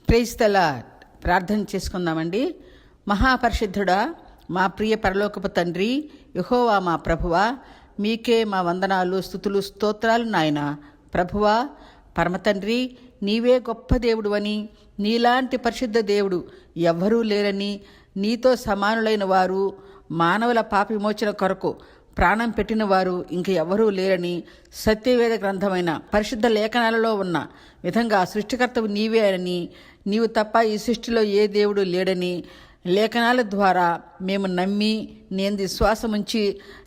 Praise the lord. ప్రార్థన చేసుకుందామండి. మహాపరిశుద్ధుడా, మా ప్రియ పరలోకపు తండ్రి, యెహోవా మా ప్రభువా, మీకే మా వందనాలు, స్తుతులు, స్తోత్రాలు నాయన. ప్రభువా, పరమతండ్రి, నీవే గొప్ప దేవుడు అని, నీలాంటి పరిశుద్ధ దేవుడు ఎవ్వరూ లేరని, నీతో సమానులైన వారు, మానవుల పాప విమోచన కొరకు ప్రాణం పెట్టిన వారు ఇంక ఎవరూ లేరని, సత్యవేద గ్రంథమైన పరిశుద్ధ లేఖనాలలో ఉన్న విధంగా సృష్టికర్తవు నీవే అని, నీవు తప్ప ఈ సృష్టిలో ఏ దేవుడు లేడని లేఖనాల ద్వారా మేము నమ్మి నేను విశ్వాసముంచి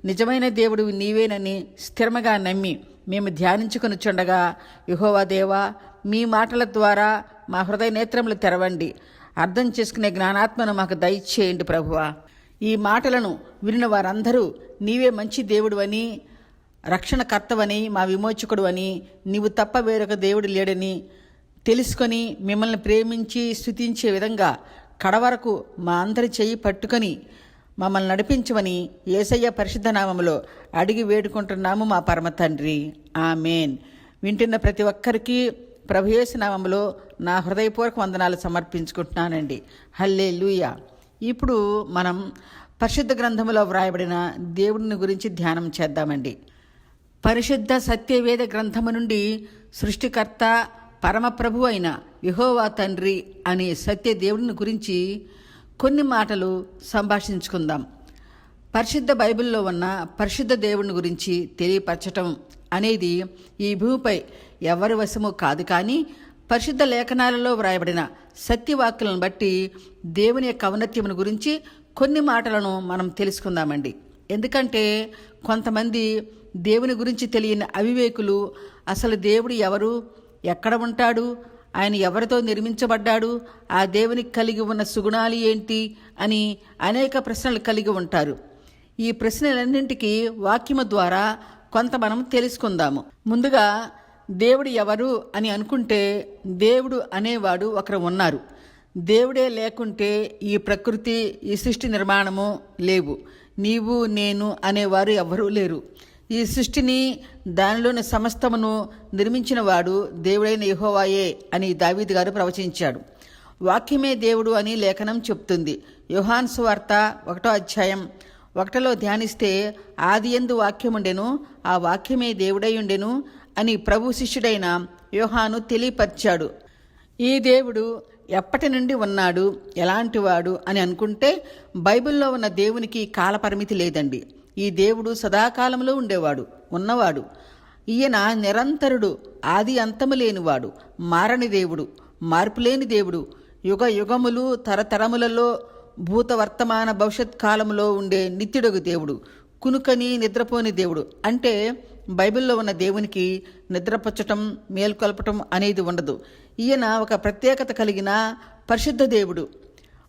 నిజమైన దేవుడు నీవేనని స్థిరముగా నమ్మి మేము ధ్యానించుకుని చుండగా, యెహోవా దేవా, మీ మాటల ద్వారా మా హృదయ నేత్రములు తెరవండి. అర్థం చేసుకునే జ్ఞానాత్మను మాకు దయచేయండి ప్రభువా. ఈ మాటలను వినిన వారందరూ నీవే మంచి దేవుడు అని, రక్షణకర్తవని, మా విమోచకుడు అని, నీవు తప్ప వేరొక దేవుడు లేడని తెలుసుకొని మిమ్మల్ని ప్రేమించి స్తుతించే విధంగా కడవరకు మా అందరి చెయ్యి పట్టుకొని మమ్మల్ని నడిపించమని యేసయ్య పరిశుద్ధ నామములో అడిగి వేడుకుంటున్నాము మా పరమ తండ్రి. ఆమేన్. వింటున్న ప్రతి ఒక్కరికి ప్రభు యేసు నామములో నా హృదయపూర్వక వందనాలు సమర్పించుకుంటున్నానండి. హల్లెలూయా. ఇప్పుడు మనం పరిశుద్ధ గ్రంథములో వ్రాయబడిన దేవుడిని గురించి ధ్యానం చేద్దామండి. పరిశుద్ధ సత్యవేద గ్రంథము నుండి సృష్టికర్త పరమప్రభు అయిన యెహోవా తండ్రి అనే సత్య దేవుడిని గురించి కొన్ని మాటలు సంభాషించుకుందాం. పరిశుద్ధ బైబిల్లో ఉన్న పరిశుద్ధ దేవుడిని గురించి తెలియపరచటం అనేది ఈ భూమిపై ఎవరి వశము కాదు. కానీ పరిశుద్ధ లేఖనాలలో వ్రాయబడిన సత్యవాక్యాలను బట్టి దేవుని యొక్క ఔన్నత్యమును గురించి కొన్ని మాటలను మనం తెలుసుకుందామండి. ఎందుకంటే కొంతమంది దేవుని గురించి తెలియని అవివేకులు అసలు దేవుడు ఎవరు, ఎక్కడ ఉంటాడు, ఆయన ఎవరితో నిర్మించబడ్డాడు, ఆ దేవునికి కలిగి ఉన్న సుగుణాలు ఏంటి అని అనేక ప్రశ్నలు కలిగి ఉంటారు. ఈ ప్రశ్నలన్నింటికీ వాక్యము ద్వారా కొంత మనం తెలుసుకుందాము. ముందుగా దేవుడు ఎవరు అని అనుకుంటే దేవుడు అనేవాడు ఒకరు ఉన్నారు. దేవుడే లేకుంటే ఈ ప్రకృతి, ఈ సృష్టి నిర్మాణము లేవు. నీవు నేను అనేవారు ఎవ్వరూ లేరు. ఈ సృష్టిని దానిలోని సమస్తమును నిర్మించిన వాడు దేవుడైన యెహోవాయే అని దావీదు గారు ప్రవచించాడు. వాక్యమే దేవుడు అని లేఖనం చెప్తుంది. యోహాను సువార్త 1వ అధ్యాయం 1లో ధ్యానిస్తే, ఆదియందు వాక్యముండెను, ఆ వాక్యమే దేవుడై ఉండెను అని ప్రభు శిష్యుడైన యోహాను తెలియపరిచాడు. ఈ దేవుడు ఎప్పటి నుండి ఉన్నాడు, ఎలాంటివాడు అని అనుకుంటే బైబిల్లో ఉన్న దేవునికి కాలపరిమితి లేదండి. ఈ దేవుడు సదాకాలంలో ఉండేవాడు, ఉన్నవాడు. ఈయన నిరంతరుడు, ఆది అంతము లేనివాడు, మారని దేవుడు, మార్పులేని దేవుడు, యుగ యుగములు తరతరములలో భూత వర్తమాన భవిష్యత్ కాలంలో ఉండే నిత్యుడగు దేవుడు, కునుకని నిద్రపోని దేవుడు. అంటే బైబిల్లో ఉన్న దేవునికి నిద్రపుచ్చటం, మేల్కొల్పటం అనేది ఉండదు. ఈయన ఒక ప్రత్యేకత కలిగిన పరిశుద్ధ దేవుడు.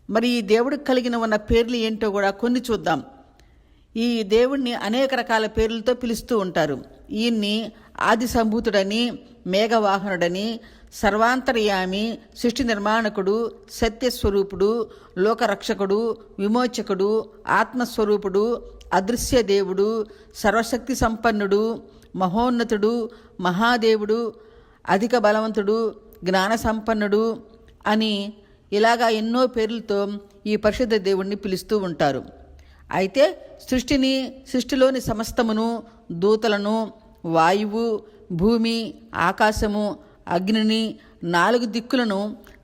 మరి ఈ దేవుడికి కలిగిన ఉన్న పేర్లు ఏంటో కూడా కొన్ని చూద్దాం. ఈ దేవుణ్ణి అనేక రకాల పేర్లతో పిలుస్తూ ఉంటారు. ఈయన్ని ఆది సంభూతుడని, మేఘవాహనుడని, సర్వాంతర్యామి, సృష్టి నిర్మాణకుడు, సత్యస్వరూపుడు, లోకరక్షకుడు, విమోచకుడు, ఆత్మస్వరూపుడు, అదృశ్య దేవుడు, సర్వశక్తి సంపన్నుడు, మహోన్నతుడు, మహాదేవుడు, అధిక బలవంతుడు, జ్ఞాన సంపన్నుడు అని ఇలాగా ఎన్నో పేర్లతో ఈ పరిశుద్ధ దేవుణ్ణి పిలుస్తూ ఉంటారు. అయితే సృష్టిలోని సమస్తమును, దూతలను, వాయువు, భూమి, ఆకాశము, అగ్నిని, 4 దిక్కులను,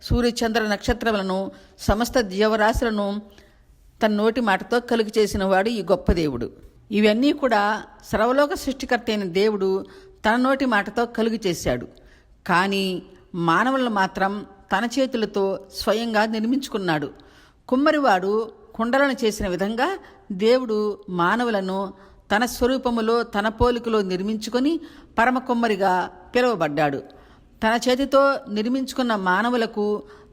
సూర్యచంద్ర నక్షత్రములను, సమస్త జీవరాశులను తన నోటి మాటతో కలుగు చేసిన వాడు ఈ గొప్ప దేవుడు. ఇవన్నీ కూడా సర్వలోక సృష్టికర్త అయిన దేవుడు తన నోటి మాటతో కలుగు చేశాడు. కానీ మానవులను మాత్రం తన చేతులతో స్వయంగా నిర్మించుకున్నాడు. కుమ్మరివాడు కుండలను చేసిన విధంగా దేవుడు మానవులను తన స్వరూపములో, తన పోలికలో నిర్మించుకొని పరమ కుమ్మరిగా పిలువబడ్డాడు. తన చేతితో నిర్మించుకున్న మానవులకు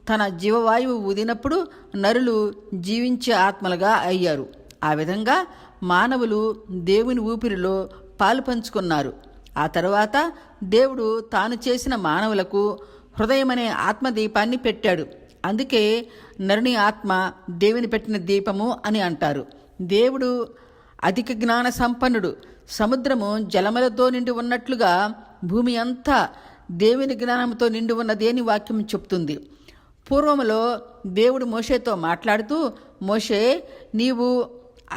తన జీవవాయువు ఊదినప్పుడు నరులు జీవించే ఆత్మలుగా అయ్యారు. ఆ విధంగా మానవులు దేవుని ఊపిరిలో పాలు పంచుకున్నారు. ఆ తరువాత దేవుడు తాను చేసిన మానవులకు హృదయమనే ఆత్మదీపాన్ని పెట్టాడు. అందుకే నరుని ఆత్మ దేవుని పెట్టిన దీపము అని అంటారు. దేవుడు అధిక జ్ఞాన సంపన్నుడు. సముద్రము జలములతో నిండి ఉన్నట్లుగా భూమి అంతా దేవుని జ్ఞానంతో నిండి ఉన్నది అని వాక్యం చెప్తుంది. పూర్వములో దేవుడు మోషేతో మాట్లాడుతూ, మోషే, నీవు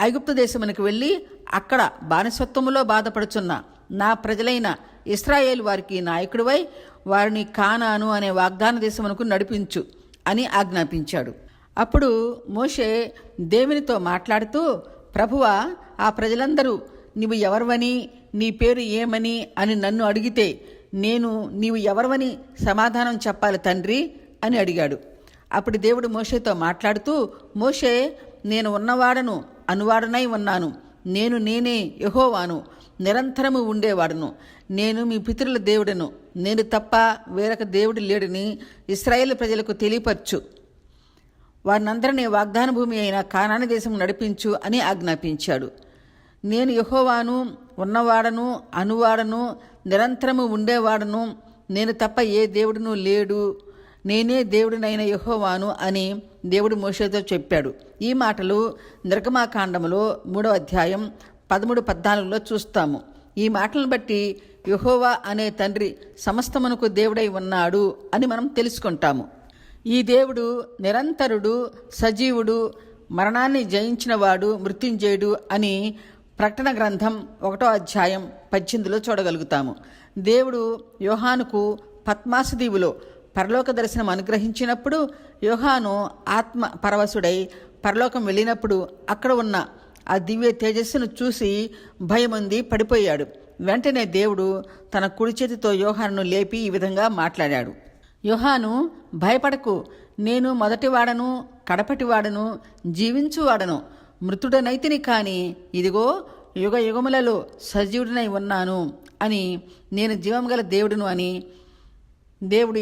ఐగుప్తు దేశమునకు వెళ్ళి అక్కడ బానిసత్వములో బాధపడుచున్న నా ప్రజలైన ఇశ్రాయేలు వారికి నాయకుడివై వారిని కానాను అనే వాగ్దాన దేశమునకు నడిపించు అని ఆజ్ఞాపించాడు. అప్పుడు మోషే దేవునితో మాట్లాడుతూ, ప్రభువా, ఆ ప్రజలందరూ నీవు ఎవరివని, నీ పేరు ఏమని అని నన్ను అడిగితే నేను నీవు ఎవరివని సమాధానం చెప్పాలి తండ్రి అని అడిగాడు. అప్పుడు దేవుడు మోషేతో మాట్లాడుతూ, మోషే, నేను ఉన్నవాడను, అనువాడనై ఉన్నాను. నేనే యెహోవాను, నిరంతరము ఉండేవాడును. నేను మీ పితరుల దేవుడను. నేను తప్ప వేరొక దేవుడు లేడని ఇశ్రాయేలు ప్రజలకు తెలియపరచు. వారినందరినీ వాగ్దాన భూమి అయిన కానాను దేశం నడిపించు అని ఆజ్ఞాపించాడు. నేను యెహోవాను, ఉన్నవాడను, అనువాడను, నిరంతరము ఉండేవాడను. నేను తప్ప ఏ దేవుడును లేడు. నేనే దేవుడినైన యెహోవాను అని దేవుడు మోషేతో చెప్పాడు. ఈ మాటలు నిర్గమాకాండములో 3వ అధ్యాయం 13-14లో చూస్తాము. ఈ మాటలను బట్టి యెహోవా అనే తండ్రి సమస్తమునకు దేవుడై ఉన్నాడు అని మనం తెలుసుకుంటాము. ఈ దేవుడు నిరంతరుడు, సజీవుడు, మరణాన్ని జయించినవాడు, మృత్యుంజయుడు అని ప్రకటన గ్రంథం 1వ అధ్యాయం 18లో చూడగలుగుతాము. దేవుడు యోహానుకు పద్మాసు దీవులో పరలోక దర్శనం అనుగ్రహించినప్పుడు యోహాను ఆత్మ పరవశుడై పరలోకం వెళ్ళినప్పుడు అక్కడ ఉన్న ఆ దివ్య తేజస్సును చూసి భయముంది పడిపోయాడు. వెంటనే దేవుడు తన కుడి చేతితో యోహానును లేపి ఈ విధంగా మాట్లాడాడు. యోహాను, భయపడకు, నేను మొదటివాడను, కడపటివాడను, జీవించువాడను. మృతుడనైతిని కాని ఇదిగో యుగ యుగములలో సజీవుడినై ఉన్నాను అని, నేను జీవం గల దేవుడును అని దేవుడు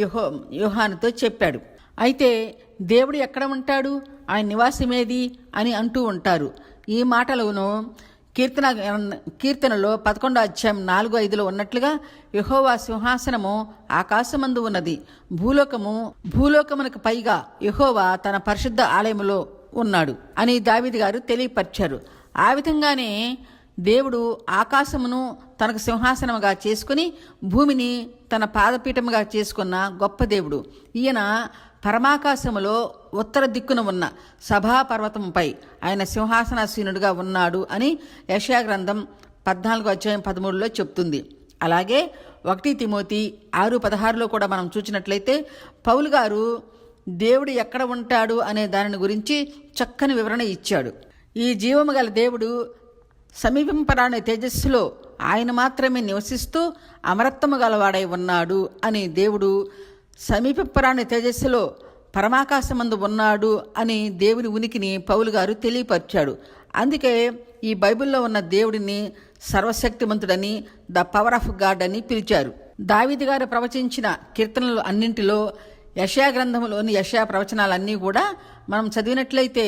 యోహానుతో చెప్పాడు. అయితే దేవుడు ఎక్కడ ఉంటాడు, ఆయన నివాసమేది అని అంటూ ఉంటారు. ఈ మాటలను కీర్తనలో 11వ అధ్యాయం 4-5లో ఉన్నట్లుగా, యెహోవా సింహాసనము ఆకాశమందు ఉన్నది, భూలోకమునకు పైగా యెహోవా తన పరిశుద్ధ ఆలయములో ఉన్నాడు అని దావీదు గారు తెలియపరిచారు. ఆ విధంగానే దేవుడు ఆకాశమును తనకు సింహాసనముగా చేసుకుని భూమిని తన పాదపీఠముగా చేసుకున్న గొప్ప దేవుడు. ఈయన పరమాకాశములో ఉత్తర దిక్కున ఉన్న సభాపర్వతంపై ఆయన సింహాసనాసీనుడిగా ఉన్నాడు అని యెషయా గ్రంథం 14వ అధ్యాయం 13లో చెప్తుంది. అలాగే 1 తిమోతి 6:16లో కూడా మనం చూసినట్లయితే పౌలు గారు దేవుడు ఎక్కడ ఉంటాడు అనే దానిని గురించి చక్కని వివరణ ఇచ్చాడు. ఈ జీవము గల దేవుడు సమీపింపరాని తేజస్సులో ఆయన మాత్రమే నివసిస్తూ అమరత్వము గలవాడై ఉన్నాడు అని, దేవుడు సమీపింపరాని తేజస్సులో పరమాకాశమందు ఉన్నాడు అని దేవుని ఉనికిని పౌలు గారు తెలియపరిచాడు. అందుకే ఈ బైబిల్లో ఉన్న దేవుడిని సర్వశక్తిమంతుడని, ద పవర్ ఆఫ్ గాడ్ అని పిలిచారు. దావీదు గారు ప్రవచించిన కీర్తనలు అన్నింటిలో యెషయా గ్రంథంలోని యెషయా ప్రవచనాలన్నీ కూడా మనం చదివినట్లయితే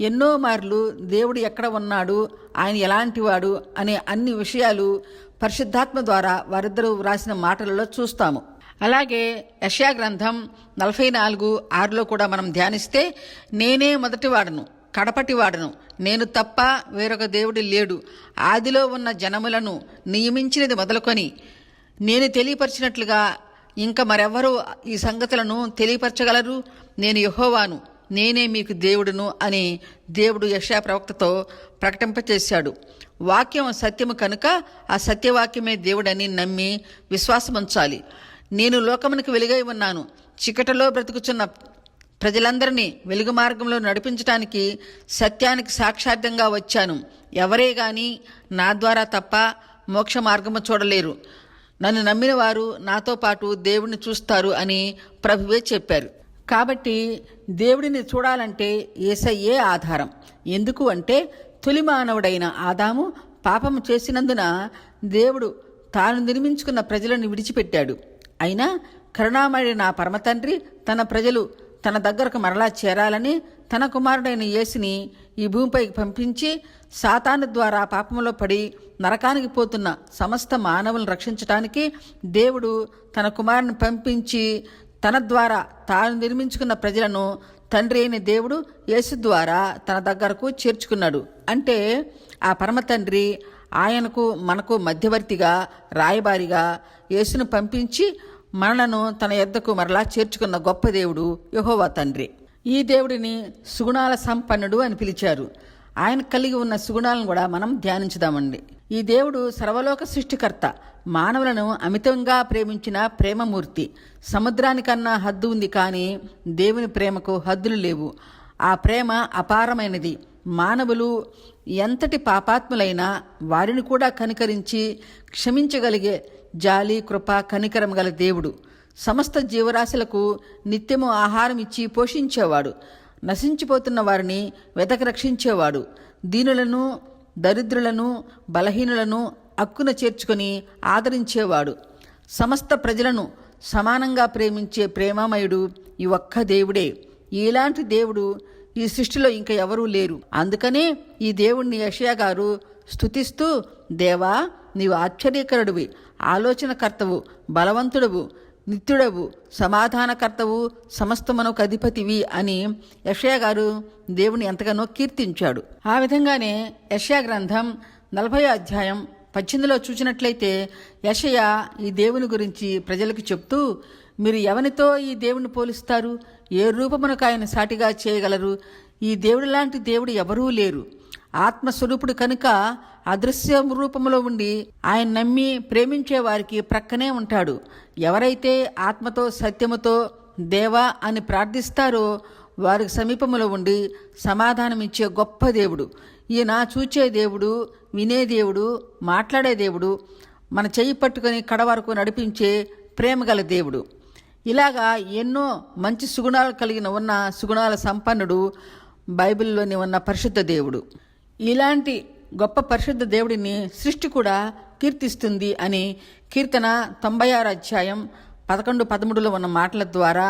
ఎన్నో మార్లు దేవుడు ఎక్కడ ఉన్నాడు, ఆయన ఎలాంటివాడు అనే అన్ని విషయాలు పరిశుద్ధాత్మ ద్వారా వారిద్దరూ వ్రాసిన మాటలలో చూస్తాము. అలాగే యెషయా గ్రంథం 44:6లో కూడా మనం ధ్యానిస్తే, నేనే మొదటివాడను, కడపటివాడను, నేను తప్ప వేరొక దేవుడు లేడు, ఆదిలో ఉన్న జనములను నియమించినది మొదలుకొని నేను తెలియపరిచినట్లుగా ఇంకా మరెవరూ ఈ సంగతులను తెలియపరచగలరు, నేను యెహోవాను, నేనే మీకు దేవుడును అని దేవుడు యెషయా ప్రవక్తతో ప్రకటింపచేశాడు. వాక్యం సత్యము కనుక ఆ సత్యవాక్యమే దేవుడని నమ్మి విశ్వాసముంచాలి. నేను లోకమునకు వెలుగై ఉన్నాను, చీకటిలో బ్రతుకుచున్న ప్రజలందరినీ వెలుగు మార్గంలో నడిపించడానికి సత్యానికి సాక్షార్థంగా వచ్చాను. ఎవరే గాని నా ద్వారా తప్ప మోక్ష మార్గము చూడలేరు. నన్ను నమ్మిన వారు నాతో పాటు దేవుడిని చూస్తారు అని ప్రభువే చెప్పారు. కాబట్టి దేవుడిని చూడాలంటే యేసయ్యే ఆధారం. ఎందుకు అంటే, తొలి మానవుడైన ఆదాము పాపము చేసినందున దేవుడు తాను నిర్మించుకున్న ప్రజలను విడిచిపెట్టాడు. అయినా కరుణామయుడైన నా పరమతండ్రి తన ప్రజలు తన దగ్గరకు మరలా చేరాలని తన కుమారుడైన యేసుని ఈ భూమిపైకి పంపించి సాతాను ద్వారా పాపములో పడి నరకానికి పోతున్న సమస్త మానవులను రక్షించటానికి దేవుడు తన కుమారుని పంపించి తన ద్వారా తాను నిర్మించుకున్న ప్రజలను తండ్రి అయిన దేవుడు యేసు ద్వారా తన దగ్గరకు చేర్చుకున్నాడు. అంటే ఆ పరమ తండ్రి ఆయనకు మనకు మధ్యవర్తిగా, రాయబారిగా యేసును పంపించి మనలను తన యొద్దకు మరలా చేర్చుకున్న గొప్ప దేవుడు యెహోవా తండ్రి. ఈ దేవుడిని సుగుణాల సంపన్నుడు అని పిలిచారు. ఆయన కలిగి ఉన్న సుగుణాలను కూడా మనం ధ్యానించుదామండి. ఈ దేవుడు సర్వలోక సృష్టికర్త, మానవులను అమితంగా ప్రేమించిన ప్రేమమూర్తి. సముద్రానికన్నా హద్దు ఉంది, కానీ దేవుని ప్రేమకు హద్దులు లేవు. ఆ ప్రేమ అపారమైనది. మానవులు ఎంతటి పాపాత్ములైనా వారిని కూడా కనికరించి క్షమించగలిగే జాలి, కృప, కనికరం గల దేవుడు. సమస్త జీవరాశులకు నిత్యము ఆహారం ఇచ్చి పోషించేవాడు. నశించిపోతున్న వారిని వెతక రక్షించేవాడు. దీనులను, దరిద్రులను, బలహీనులను అక్కున చేర్చుకొని ఆదరించేవాడు. సమస్త ప్రజలను సమానంగా ప్రేమించే ప్రేమమయుడు ఈ ఒక్క దేవుడే. ఇలాంటి దేవుడు ఈ సృష్టిలో ఇంకా ఎవరూ లేరు. అందుకనే ఈ దేవుణ్ణి యెషయా గారు స్తుతిస్తూ, దేవా, నీవు ఆశ్చర్యకరుడివి, ఆలోచనకర్తవు, బలవంతుడవు, నిత్యుడవు, సమాధానకర్తవు, సమస్తమునకు అధిపతివి అని యెషయా గారు దేవుని ఎంతగానో కీర్తించాడు. ఆ విధంగానే యెషయా గ్రంథం 40వ అధ్యాయం 18లో చూసినట్లయితే యెషయా ఈ దేవుని గురించి ప్రజలకు చెప్తూ, మీరు ఎవరితో ఈ దేవుని పోలుస్తారు? ఏ రూపమునకు ఆయన సాటిగా చేయగలరు? ఈ దేవుడి లాంటి దేవుడు ఎవరూ లేరు. ఆత్మస్వరూపుడు కనుక అదృశ్య రూపంలో ఉండి ఆయన నమ్మి ప్రేమించే వారికి ప్రక్కనే ఉంటాడు. ఎవరైతే ఆత్మతో సత్యముతో దేవా అని ప్రార్థిస్తారో వారికి సమీపములో ఉండి సమాధానమిచ్చే గొప్ప దేవుడు. ఈయన చూచే దేవుడు, వినే దేవుడు, మాట్లాడే దేవుడు, మన చెయ్యి పట్టుకొని కడ వరకు నడిపించే ప్రేమగల దేవుడు. ఇలాగా ఎన్నో మంచి సుగుణాలు కలిగిన ఉన్న సుగుణాల సంపన్నుడు బైబిల్లోని ఉన్న పరిశుద్ధ దేవుడు. ఇలాంటి గొప్ప పరిశుద్ధ దేవుడిని సృష్టి కూడా కీర్తిస్తుంది అని కీర్తన 96 అధ్యాయం 11, 13లో ఉన్న మాటల ద్వారా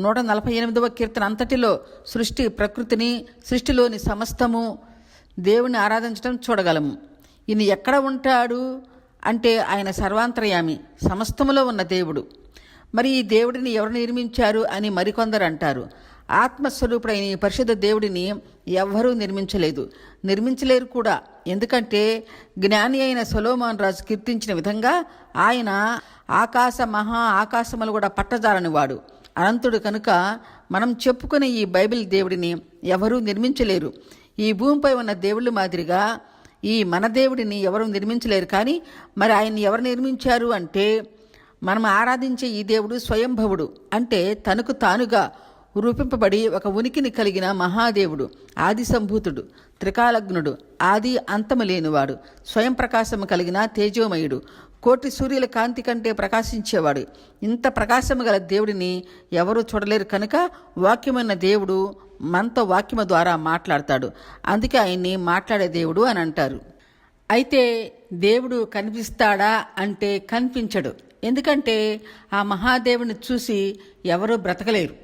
148వ కీర్తన అంతటిలో సృష్టి ప్రకృతిని, సృష్టిలోని సమస్తము దేవుని ఆరాధించడం చూడగలము. ఈయన ఎక్కడ ఉంటాడు అంటే ఆయన సర్వాంతర్యామి, సమస్తములో ఉన్న దేవుడు. మరి ఈ దేవుడిని ఎవరు నిర్మించారు అని మరికొందరు అంటారు. ఆత్మస్వరూపుడైన ఈ పరిశుద్ధ దేవుడిని ఎవ్వరూ నిర్మించలేరు కూడా. ఎందుకంటే జ్ఞాని అయిన సొలొమోను రాజు కీర్తించిన విధంగా ఆయన మహా ఆకాశములు కూడా పట్టజాలని వాడు, అనంతుడు. కనుక మనం చెప్పుకునే ఈ బైబిల్ దేవుడిని ఎవరూ నిర్మించలేరు. ఈ భూమిపై ఉన్న దేవుళ్ళ మాదిరిగా ఈ మన దేవుడిని ఎవరూ నిర్మించలేరు. కానీ మరి ఆయన్ని ఎవరు నిర్మించారు అంటే, మనం ఆరాధించే ఈ దేవుడు స్వయంభవుడు, అంటే తనకు తానుగా రూపింపబడి ఒక ఉనికిని కలిగిన మహాదేవుడు, ఆది సంభూతుడు, త్రికాలగ్నుడు, ఆది అంతము లేనివాడు, స్వయం ప్రకాశము కలిగిన తేజోమయుడు, కోటి సూర్యుల కాంతి కంటే ప్రకాశించేవాడు. ఇంత ప్రకాశము గల దేవుడిని ఎవరూ చూడలేరు. కనుక వాక్యమైన దేవుడు మనతో వాక్యము ద్వారా మాట్లాడతాడు. అందుకే ఆయన్ని మాట్లాడే దేవుడు అని అంటారు. అయితే దేవుడు కనిపిస్తాడా అంటే కనిపించడు. ఎందుకంటే ఆ మహాదేవుని చూసి ఎవరూ బ్రతకలేరు.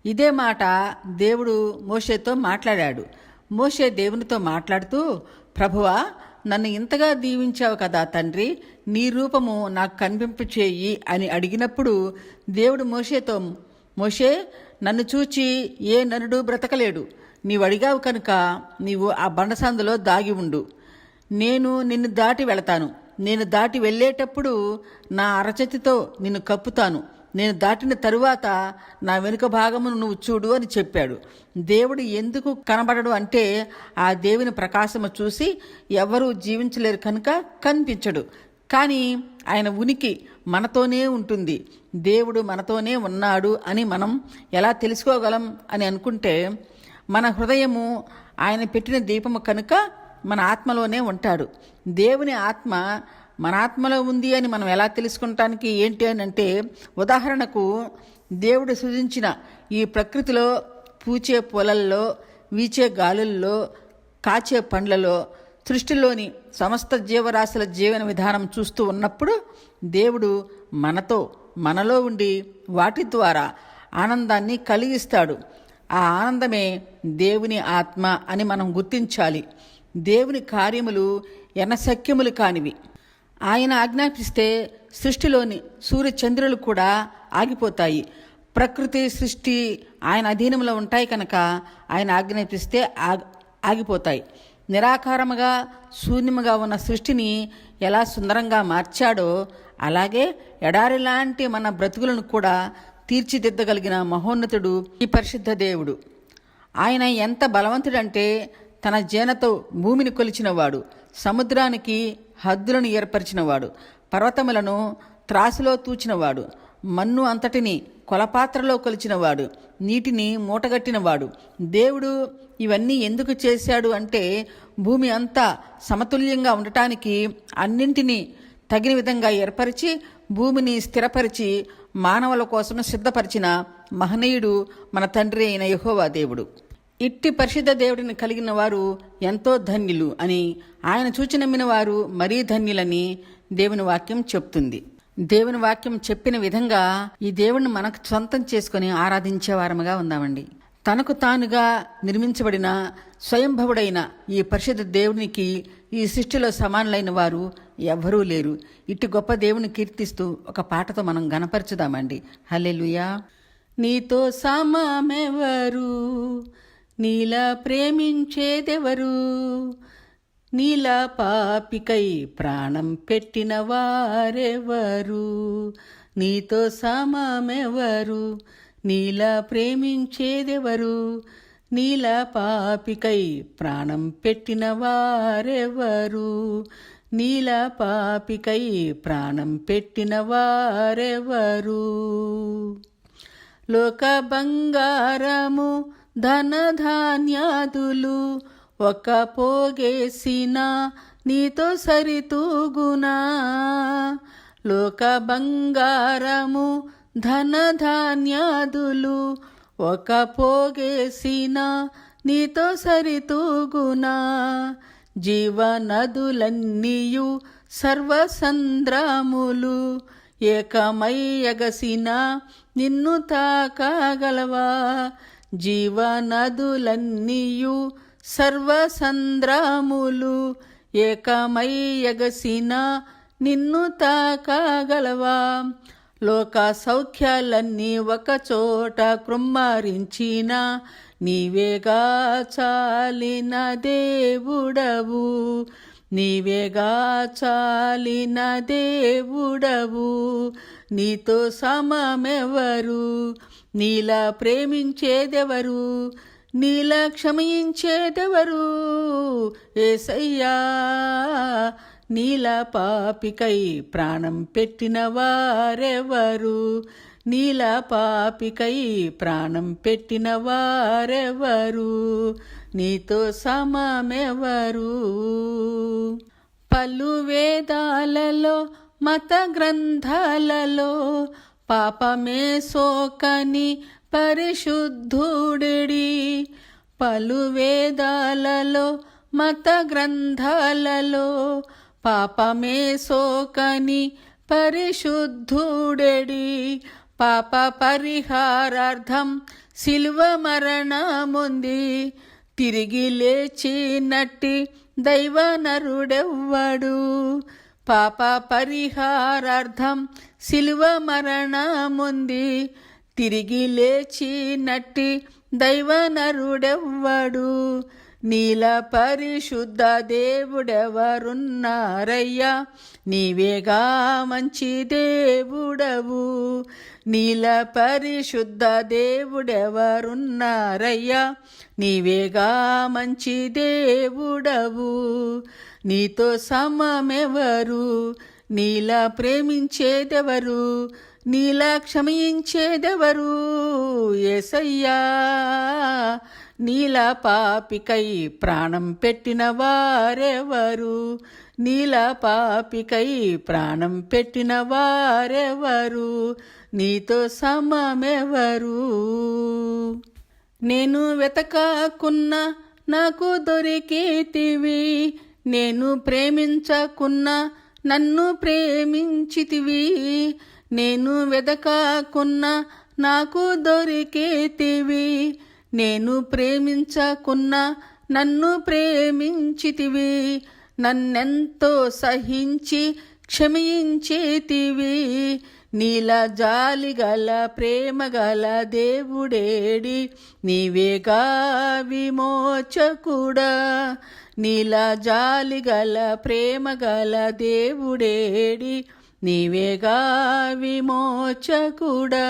ఇదే మాట దేవుడు మోషేతో మాట్లాడాడు. మోషే దేవునితో మాట్లాడుతూ, ప్రభువా, నన్ను ఇంతగా దీవించావు కదా తండ్రి, నీ రూపము నాకు కనిపింపచేయి అని అడిగినప్పుడు దేవుడు మోషేతో, మోషే, నన్ను చూచి ఏ నరుడు బ్రతకలేడు. నీవు అడిగావు కనుక నీవు ఆ బండసందులో దాగి ఉండు. నేను నిన్ను దాటి వెళతాను. నేను దాటి వెళ్ళేటప్పుడు నా అరచేతితో నిన్ను కప్పుతాను. నేను దాటిన తరువాత నా వెనుక భాగమును నువ్వు చూడు అని చెప్పాడు. దేవుడు ఎందుకు కనబడడు అంటే, ఆ దేవుని ప్రకాశము చూసి ఎవరూ జీవించలేరు కనుక కనిపించడు. కానీ ఆయన ఉనికి మనతోనే ఉంటుంది. దేవుడు మనతోనే ఉన్నాడు అని మనం ఎలా తెలుసుకోగలం అని అనుకుంటే, మన హృదయము ఆయన పెట్టిన దీపము కనుక మన ఆత్మలోనే ఉంటాడు. దేవుని ఆత్మ మన ఆత్మలో ఉంది అని మనం ఎలా తెలుసుకుంటానికి ఏంటి అని అంటే, ఉదాహరణకు దేవుడు సృజించిన ఈ ప్రకృతిలో పూచే పొలల్లో, వీచే గాలుల్లో, కాచే పండ్లలో, సృష్టిలోని సమస్త జీవరాశుల జీవన విధానం చూస్తూ ఉన్నప్పుడు దేవుడు మనలో ఉండి వాటి ద్వారా ఆనందాన్ని కలిగిస్తాడు. ఆ ఆనందమే దేవుని ఆత్మ అని మనం గుర్తించాలి. దేవుని కార్యములు ఎనశక్యములు కానివి. ఆయన ఆజ్ఞాపిస్తే సృష్టిలోని సూర్యచంద్రులు కూడా ఆగిపోతాయి. ప్రకృతి, సృష్టి ఆయన అధీనంలో ఉంటాయి కనుక ఆయన ఆజ్ఞాపిస్తే ఆగిపోతాయి. నిరాకారముగా శూన్యముగా ఉన్న సృష్టిని ఎలా సుందరంగా మార్చాడో అలాగే ఎడారి లాంటి మన బ్రతుకులను కూడా తీర్చిదిద్దగలిగిన మహోన్నతుడు ఈ పరిశుద్ధ దేవుడు. ఆయన ఎంత బలవంతుడంటే తన జేనతో భూమిని కొలిచినవాడు, సముద్రానికి హద్దులను ఏర్పరిచినవాడు, పర్వతములను త్రాసులో తూచినవాడు, మన్ను అంతటిని కొలపాత్రలో కొలిచినవాడు, నీటిని మూటగట్టినవాడు. దేవుడు ఇవన్నీ ఎందుకు చేశాడు అంటే భూమి అంతా సమతుల్యంగా ఉండటానికి అన్నింటినీ తగిన విధంగా ఏర్పరిచి భూమిని స్థిరపరిచి మానవుల కోసం సిద్ధపరిచిన మహనీయుడు మన తండ్రి అయిన యెహోవా దేవుడు. ఇట్టి పరిశుద్ధ దేవుడిని కలిగిన వారు ఎంతో ధన్యులు అని, ఆయన చూచి నమ్మిన వారు మరీ ధన్యులని దేవుని వాక్యం చెప్తుంది. దేవుని వాక్యం చెప్పిన విధంగా ఈ దేవుడిని మనకు సొంతం చేసుకుని ఆరాధించే వారముగా ఉందామండి. తనకు తానుగా నిర్మించబడిన స్వయంభవుడైన ఈ పరిశుద్ధ దేవునికి ఈ సృష్టిలో సమానులైన వారు ఎవ్వరూ లేరు. ఇట్టి గొప్ప దేవుని కీర్తిస్తూ ఒక పాటతో మనం గణపరచుదామండి. హల్లెలూయా. నీతో సమమెవరు, నీలా ప్రేమించేదెవరు, నీలా పాపికై ప్రాణం పెట్టిన వారెవరు, నీతో సమమెవరు, నీలా ప్రేమించేదెవరు, నీలా పాపికై ప్రాణం పెట్టిన వారెవరు, నీలా పాపికై ప్రాణం పెట్టిన వారెవరు. లోక బంగారము ధనధాన్యాదులు ఒక పోగేసిన నీతో సరితూగునా, లోక బంగారము ధనధాన్యాదులు ఒక పోగేసిన నీతో సరితూగునా, జీవనదులన్నీయు సర్వసంద్రములు ఏకమై ఎగసిన నిన్ను తాకగలవా, జీవనదులన్నీయు సర్వసంద్రములు ఏకమై ఎగసిన నిన్ను తాకగలవా, లోక సౌఖ్యాలన్నీ ఒకచోట కృమ్మరించిన నీవేగా చాలిన దేవుడవు, నీవేగా చాలిన దేవుడవు, నీతో సమమెవరు, నీలా ప్రేమించేదెవరు, నీలా క్షమించేదెవరు, యేసయ్యా. నీలా పాపికై ప్రాణం పెట్టిన వారెవరు, నీలా పాపికై ప్రాణం పెట్టిన వారెవరు, నీతో సమమెవరు. పలు వేదాలలో మత గ్రంథాలలో పాపమే సోకని పరిశుద్ధుడెడి, పలు వేదాలలో మత గ్రంథాలలో పాపమే సోకని పరిశుద్ధుడెడి, పాప పరిహారార్థం శిలువ మరణముంది తిరిగి లేచినట్టి దైవనరుడెవ్వడు, పాప పరిహారార్థం శిలువ మరణముంది తిరిగి లేచినట్టి దైవనరుడెవ్వడు, నీల పరిశుద్ధ దేవుడెవరున్నారయ్యా, నీవేగా మంచి దేవుడవు, నీల పరిశుద్ధ దేవుడెవరున్నారయ్యా, నీవేగా మంచి దేవుడవు, నీతో సమమెవరు, నీలా ప్రేమించేదెవరు, నీలా క్షమించేదెవరు, యేసయ్యా. నీలా పాపికై ప్రాణం పెట్టిన వారెవరు, నీలా పాపికై ప్రాణం పెట్టిన వారెవరు, నీతో సమమెవరు. నేను వెతకకున్నా నాకు దొరికితివి, నేను ప్రేమించకున్నా నన్ను ప్రేమించితివి, నేను వెతకకున్నా నాకు దొరికితివి, నేను ప్రేమించకున్నా నన్ను ప్రేమించితివి, నన్నెంతో సహించి క్షమించేతివి, నీలా జాలిగల ప్రేమగల దేవుడేడి, నీవేగా విమోచకుడా, నీలా జాలిగల ప్రేమగల దేవుడేడి, నీవేగా విమోచకుడా,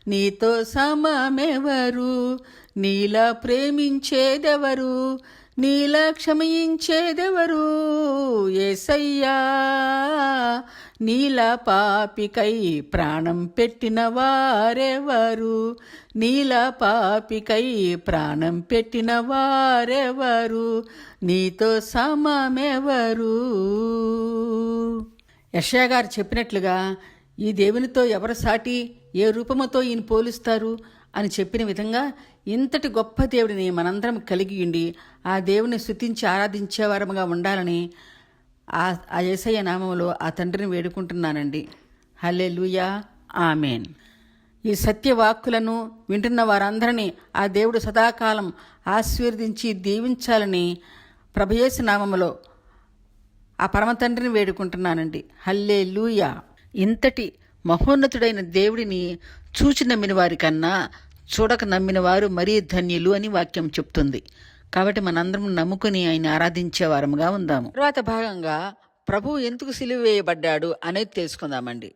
నీతో సమమెవరు, నీలా ప్రేమించేదెవరు, నీలా క్షమించేదెవరు, యేసయ్యా. నీలా పాపికై ప్రాణం పెట్టిన వారెవరు, నీలా పాపికై ప్రాణం పెట్టిన వారెవరు, నీతో సమమెవరు. యెషయా గారు చెప్పినట్లుగా ఈ దేవునితో ఎవరు సాటి, ఏ రూపముతో ఈయన పోలుస్తారు అని చెప్పిన విధంగా ఇంతటి గొప్ప దేవుడిని మనందరం కలిగి ఉండి ఆ దేవుని స్తుతించి ఆరాధించేవారముగా ఉండాలని ఆ యేసయ్య నామములో ఆ తండ్రిని వేడుకుంటున్నానండి. హల్లెలూయా, ఆమేన్. ఈ సత్యవాక్కులను వింటున్న వారందరినీ ఆ దేవుడు సదాకాలం ఆశీర్వదించి దీవించాలని ప్రభుయేసు నామములో ఆ పరమ తండ్రిని వేడుకుంటున్నానండి. హల్లెలూయా. ఇంతటి మహోన్నతుడైన దేవుడిని చూచి నమ్మిన వారి కన్నా చూడక నమ్మిన వారు మరీ ధన్యులు అని వాక్యం చెప్తుంది. కాబట్టి మనందరం నమ్ముకుని ఆయన ఆరాధించే వారముగా ఉందాము. తర్వాత భాగంగా ప్రభువు ఎందుకు సిలువ వేయబడ్డాడు అనేది తెలుసుకుందామండి.